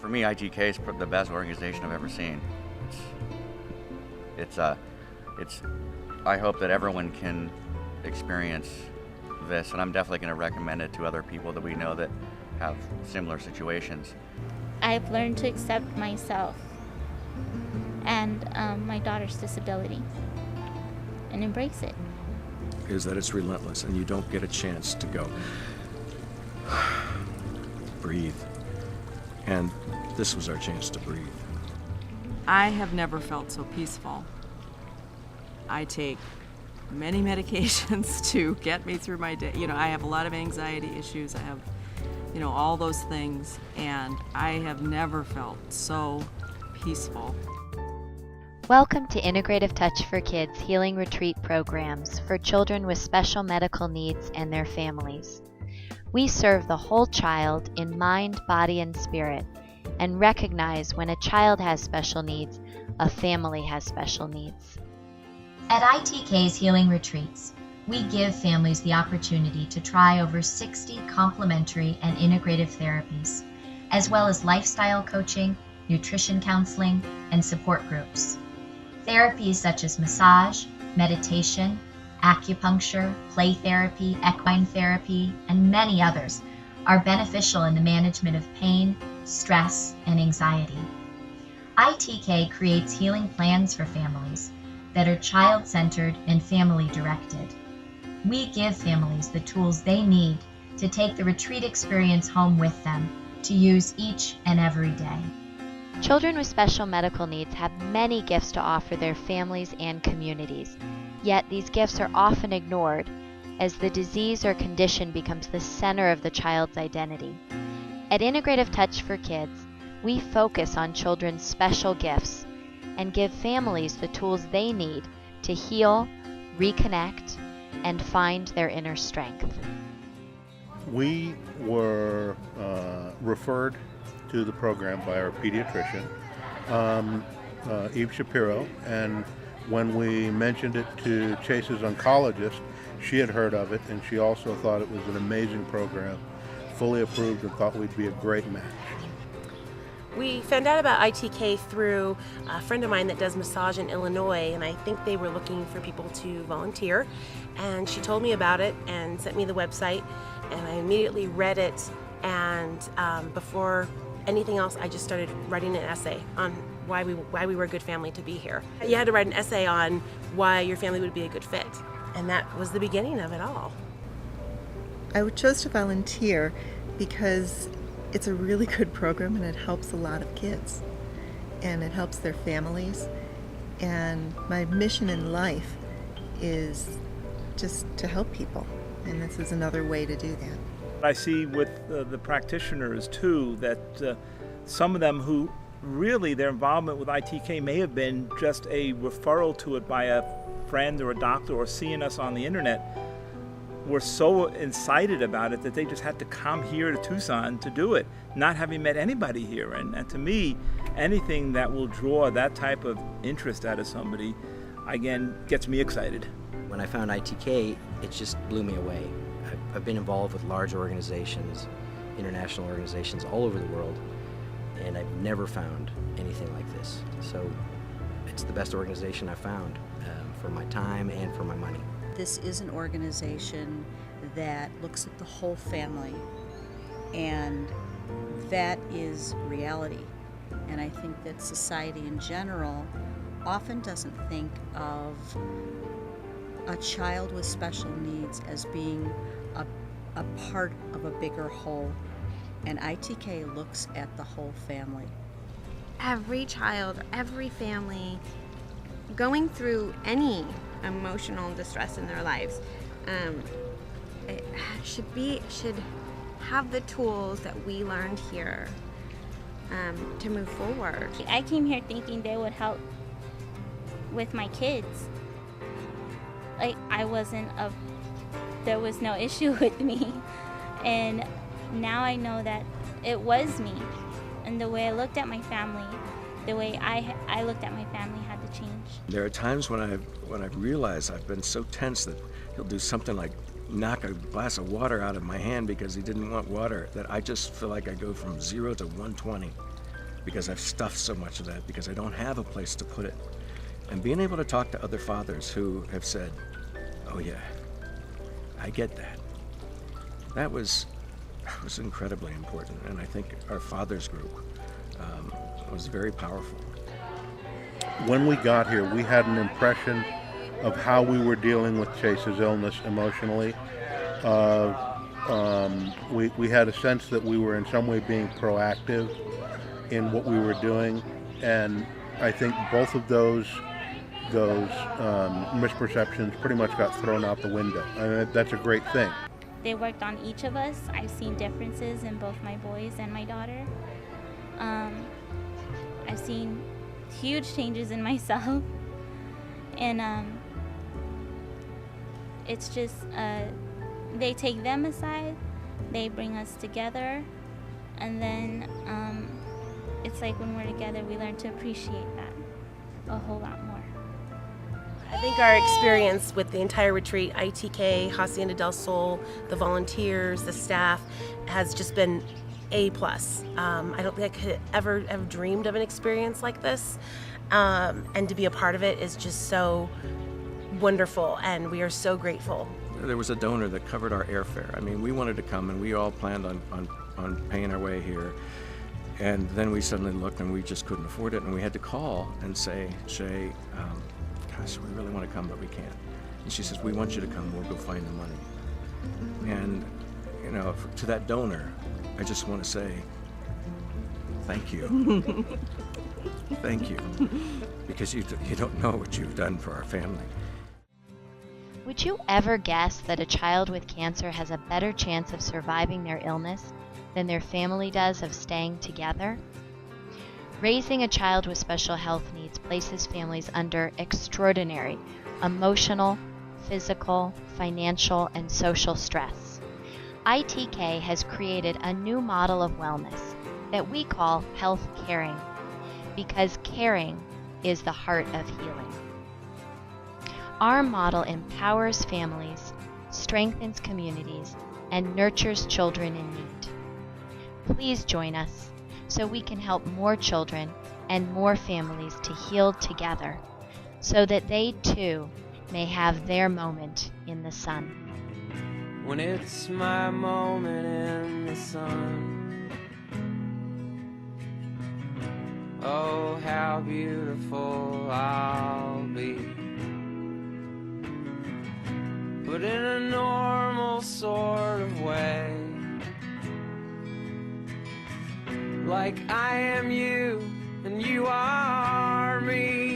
For me, ITK is the best organization I've ever seen. I hope that everyone can experience this, and I'm definitely going to recommend it to other people that we know that have similar situations. I've learned to accept myself and my daughter's disability and embrace it. Is that it's relentless and you don't get a chance to go breathe. And this was our chance to breathe. I have never felt so peaceful. I take many medications to get me through my day. I have a lot of anxiety issues. I have, all those things, and I have never felt so peaceful. Welcome to Integrative Touch for Kids Healing Retreat programs for children with special medical needs and their families. We serve the whole child in mind, body, and spirit, and recognize when a child has special needs, a family has special needs. At ITK's Healing Retreats, we give families the opportunity to try over 60 complementary and integrative therapies, as well as lifestyle coaching, nutrition counseling, and support groups. Therapies such as massage, meditation, acupuncture, play therapy, equine therapy, and many others are beneficial in the management of pain, stress, and anxiety. ITK creates healing plans for families that are child-centered and family-directed. We give families the tools they need to take the retreat experience home with them to use each and every day. Children with special medical needs have many gifts to offer their families and communities, yet these gifts are often ignored as the disease or condition becomes the center of the child's identity. At Integrative Touch for Kids, we focus on children's special gifts and give families the tools they need to heal, reconnect, and find their inner strength. We were referred to the program by our pediatrician, Eve Shapiro, and when we mentioned it to Chase's oncologist, she had heard of it, and she also thought it was an amazing program, fully approved, and thought we'd be a great match. We found out about ITK through a friend of mine that does massage in Illinois, and I think they were looking for people to volunteer. And she told me about it and sent me the website, and I immediately read it. And before anything else, I just started writing an essay on why we were a good family to be here. You had to write an essay on why your family would be a good fit, and that was the beginning of it all. I chose to volunteer because it's a really good program and it helps a lot of kids and it helps their families, and my mission in life is just to help people, and this is another way to do that. I see with the practitioners too that some of them who really their involvement with ITK may have been just a referral to it by a friend or a doctor or seeing us on the internet, were so excited about it that they just had to come here to Tucson to do it, not having met anybody here. And to me, anything that will draw that type of interest out of somebody, again, gets me excited. When I found ITK, it just blew me away. I've been involved with large organizations, international organizations all over the world, and I've never found anything like this. So it's the best organization I've found for my time and for my money. This is an organization that looks at the whole family, and that is reality. And I think that society in general often doesn't think of a child with special needs as being a part of a bigger whole, and ITK looks at the whole family. Every child, every family going through any emotional distress in their lives it should have the tools that we learned here to move forward. I came here thinking they would help with my kids. Like, there was no issue with me, and now I know that it was me, and the way I looked at my family, the way I looked at my family had to change. There are times when I've realized I've been so tense that he'll do something like knock a glass of water out of my hand because he didn't want water, that I just feel like I go from 0 to 120. because I've stuffed so much of that because I don't have a place to put it. And being able to talk to other fathers who have said, oh yeah, I get that. That was incredibly important, and I think our fathers group was very powerful. When we got here, we had an impression of how we were dealing with Chase's illness emotionally. We had a sense that we were in some way being proactive in what we were doing, and I think both of those misperceptions pretty much got thrown out the window. I mean, that's a great thing. They worked on each of us. I've seen differences in both my boys and my daughter. I've seen huge changes in myself, and it's just they take them aside, they bring us together, and then it's like when we're together we learn to appreciate that a whole lot more. I think our experience with the entire retreat, ITK, Hacienda del Sol, the volunteers, the staff, has just been A+. I don't think I could ever have dreamed of an experience like this, and to be a part of it is just so wonderful, and we are so grateful. There was a donor that covered our airfare. I mean, we wanted to come, and we all planned on paying our way here. And then we suddenly looked, and we just couldn't afford it, and we had to call and say, Shay, gosh, we really want to come, but we can't. And she says, we want you to come, we'll go find the money. And, you know, to that donor, I just want to say, thank you. Thank you. Because you don't know what you've done for our family. Would you ever guess that a child with cancer has a better chance of surviving their illness than their family does of staying together? Raising a child with special health needs places families under extraordinary emotional, physical, financial, and social stress. ITK has created a new model of wellness that we call health caring, because caring is the heart of healing. Our model empowers families, strengthens communities, and nurtures children in need. Please join us so we can help more children and more families to heal together, so that they too may have their moment in the sun. When it's my moment in the sun, oh, how beautiful I'll be. But in a normal sort of way, like I am you and you are me.